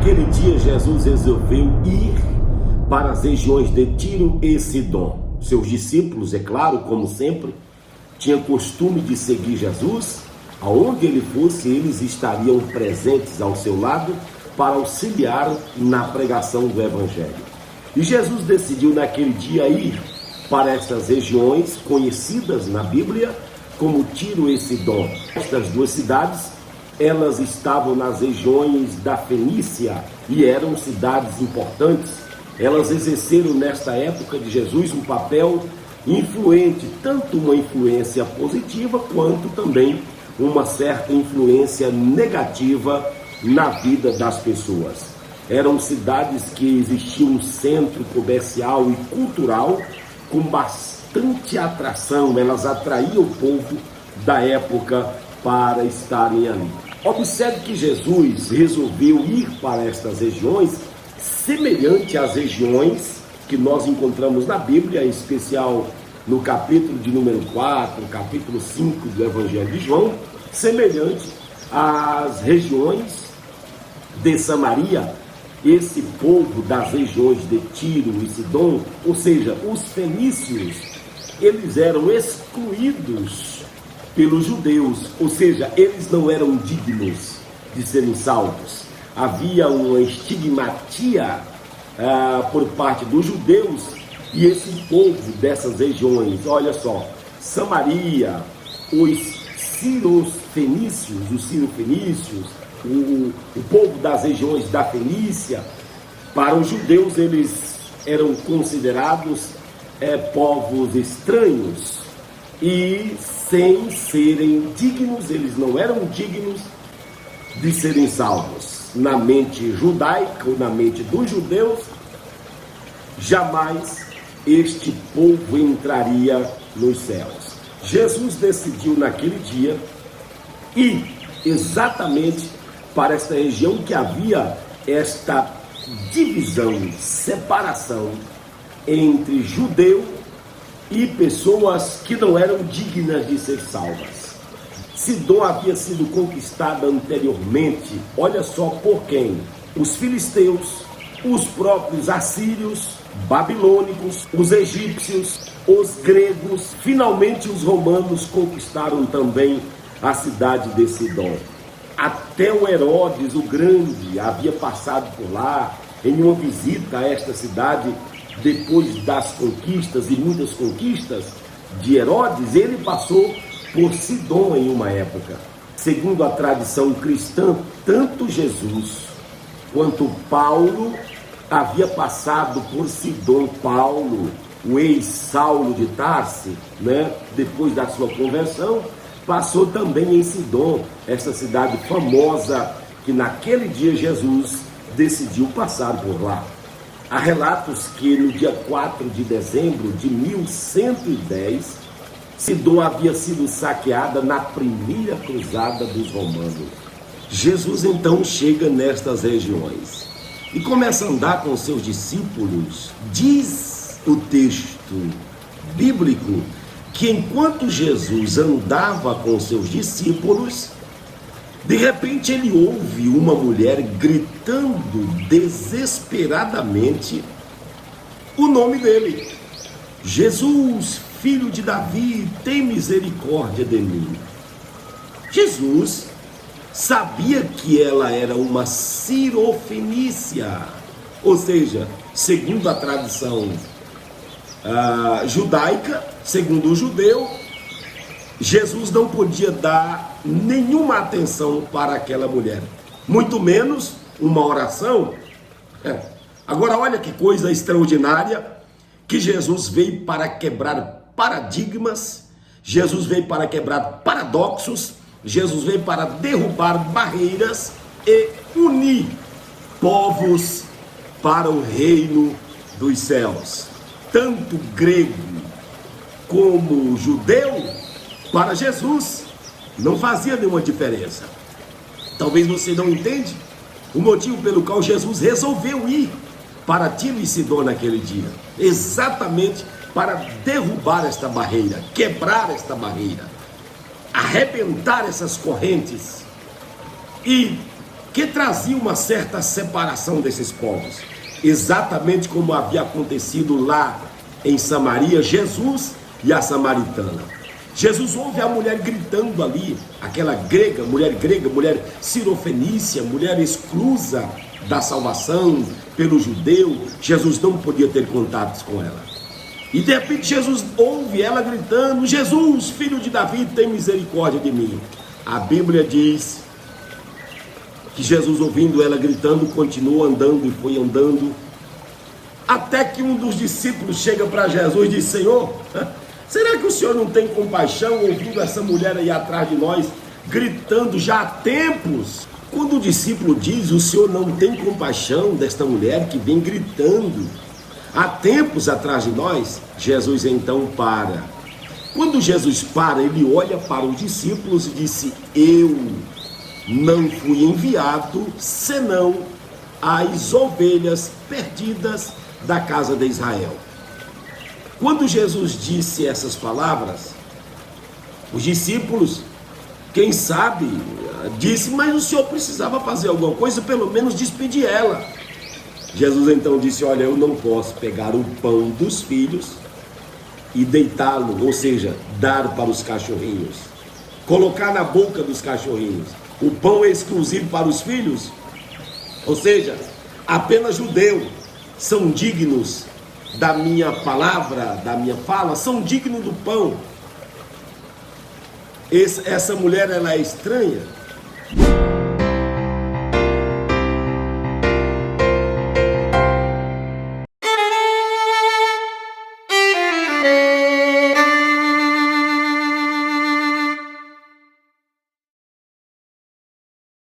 Naquele dia, Jesus resolveu ir para as regiões de Tiro e Sidom. Seus discípulos, é claro, como sempre, tinham costume de seguir Jesus. Aonde ele fosse, eles estariam presentes ao seu lado para auxiliar na pregação do Evangelho. E Jesus decidiu naquele dia ir para essas regiões conhecidas na Bíblia como Tiro e Sidom. Estas duas cidades, elas estavam nas regiões da Fenícia e eram cidades importantes. Elas exerceram nesta época de Jesus um papel influente, tanto uma influência positiva quanto também uma certa influência negativa na vida das pessoas. Eram cidades que existiam um centro comercial e cultural com bastante atração. Elas atraíam o povo da época para estarem ali. Observe que Jesus resolveu ir para estas regiões semelhante às regiões que nós encontramos na Bíblia, em especial no capítulo de número 4, capítulo 5 do Evangelho de João, semelhante às regiões de Samaria. Esse povo das regiões de Tiro e Sidom, ou seja, os fenícios, eles eram excluídos pelos judeus, ou seja, eles não eram dignos de serem salvos. Havia uma estigmatia por parte dos judeus, e esse povo dessas regiões, olha só, Samaria, os cirofenícios, o povo das regiões da Fenícia, para os judeus eles eram considerados povos estranhos e sem serem dignos, eles não eram dignos de serem salvos. Na mente judaica ou na mente dos judeus, jamais este povo entraria nos céus. Jesus decidiu naquele dia ir exatamente para esta região que havia esta divisão, separação entre judeu e pessoas que não eram dignas de ser salvas. Sidom havia sido conquistada anteriormente, olha só por quem? Os filisteus, os próprios assírios, babilônicos, os egípcios, os gregos. Finalmente os romanos conquistaram também a cidade de Sidom. Até o Herodes o Grande havia passado por lá em uma visita a esta cidade. Depois das conquistas e muitas conquistas de Herodes, ele passou por Sidom em uma época. Segundo a tradição cristã, tanto Jesus quanto Paulo havia passado por Sidom. Paulo, o ex-Saulo de Tarso, depois da sua conversão, passou também em Sidom, essa cidade famosa que naquele dia Jesus decidiu passar por lá. Há relatos que no dia 4 de dezembro de 1110, Sidom havia sido saqueada na primeira cruzada dos romanos. Jesus então chega nestas regiões e começa a andar com seus discípulos. Diz o texto bíblico que enquanto Jesus andava com seus discípulos, de repente ele ouve uma mulher gritando desesperadamente o nome dele: Jesus, filho de Davi, tem misericórdia de mim. Jesus sabia que ela era uma cirofenícia, ou seja, segundo a tradição judaica, segundo o judeu, Jesus não podia dar nenhuma atenção para aquela mulher, muito menos uma oração. Agora olha que coisa extraordinária, que Jesus veio para quebrar paradigmas, Jesus veio para quebrar paradoxos, Jesus veio para derrubar barreiras e unir povos para o reino dos céus. Tanto grego como judeu, para Jesus não fazia nenhuma diferença. Talvez você não entende o motivo pelo qual Jesus resolveu ir para Tiro e Sidom naquele dia, exatamente para derrubar esta barreira, quebrar esta barreira, arrebentar essas correntes e que trazia uma certa separação desses povos, exatamente como havia acontecido lá em Samaria, Jesus e a samaritana. Jesus ouve a mulher gritando ali, aquela grega, mulher cirofenícia, mulher exclusa da salvação pelo judeu. Jesus não podia ter contatos com ela. E de repente Jesus ouve ela gritando: Jesus, filho de Davi, tem misericórdia de mim. A Bíblia diz que Jesus, ouvindo ela gritando, continuou andando e foi andando, até que um dos discípulos chega para Jesus e diz: Senhor, será que o Senhor não tem compaixão ouvindo essa mulher aí atrás de nós, gritando já há tempos? Quando o discípulo diz: o Senhor não tem compaixão desta mulher que vem gritando há tempos atrás de nós, Jesus então para. Quando Jesus para, ele olha para os discípulos e disse: eu não fui enviado senão às ovelhas perdidas da casa de Israel. Quando Jesus disse essas palavras, os discípulos, quem sabe, disse: mas o Senhor precisava fazer alguma coisa, pelo menos despedir ela. Jesus então disse: olha, eu não posso pegar o pão dos filhos e deitá-lo, ou seja, dar para os cachorrinhos, colocar na boca dos cachorrinhos. O pão é exclusivo para os filhos, ou seja, apenas judeus são dignos da minha palavra, da minha fala, são dignos do pão. Essa mulher, ela é estranha.